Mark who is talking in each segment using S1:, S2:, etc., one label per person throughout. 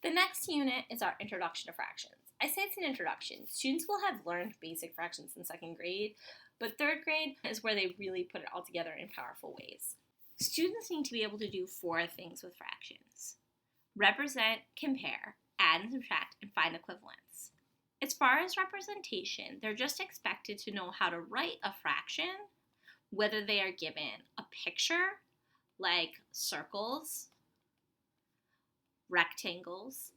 S1: The next unit is our introduction to fractions. I say it's an introduction. Students will have learned basic fractions in second grade, but third grade is where they really put it all together in powerful ways. Students need to be able to do 4 things with fractions: represent, compare, add and subtract, and find equivalents. As far as representation, they're just expected to know how to write a fraction, whether they are given a picture, like circles, rectangles,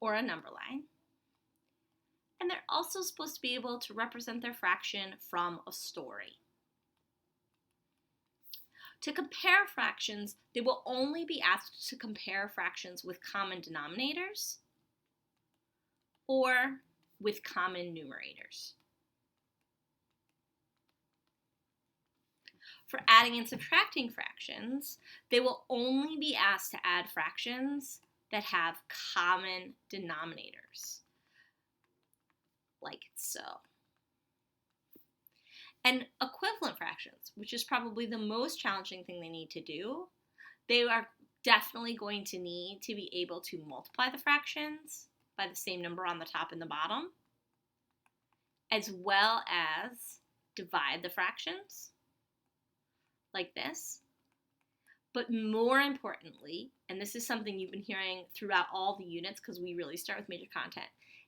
S1: or a number line. And they're also supposed to be able to represent their fraction from a story. To compare fractions, they will only be asked to compare fractions with common denominators or with common numerators. For adding and subtracting fractions, they will only be asked to add fractions that have common denominators, like so. And equivalent fractions, which is probably the most challenging thing they need to do, they are definitely going to need to be able to multiply the fractions by the same number on the top and the bottom, as well as divide the fractions, like this. But more importantly, and this is something you've been hearing throughout all the units because we really start with major content,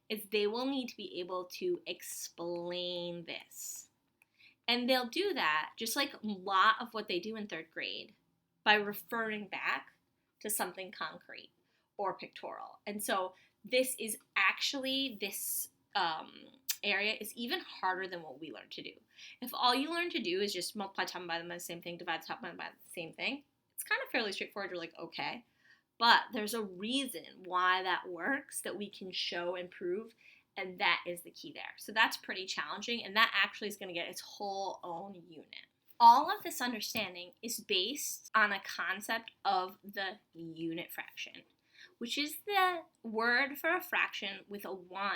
S1: is they will need to be able to explain this. And they'll do that, just like a lot of what they do in third grade, by referring back to something concrete or pictorial. And so this area is even harder than what we learned to do. If all you learn to do is just multiply top by the same thing, divide the top by the same thing, it's kind of fairly straightforward. You're like, okay. But there's a reason why that works that we can show and prove, and that is the key there. So that's pretty challenging, and that actually is going to get its whole own unit. All of this understanding is based on a concept of the unit fraction, which is the word for a fraction with a 1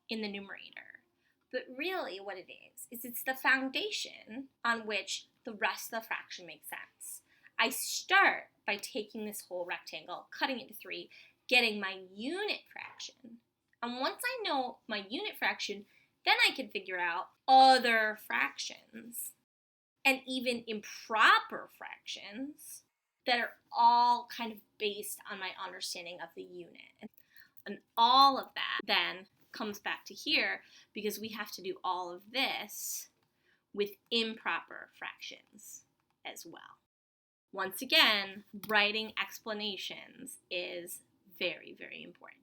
S1: in the numerator. But really what it is it's the foundation on which the rest of the fraction makes sense. I start by taking this whole rectangle, cutting it into 3, getting my unit fraction. And once I know my unit fraction, then I can figure out other fractions and even improper fractions that are all kind of based on my understanding of the unit. And all of that then comes back to here because we have to do all of this with improper fractions as well. Once again, writing explanations is very, very important.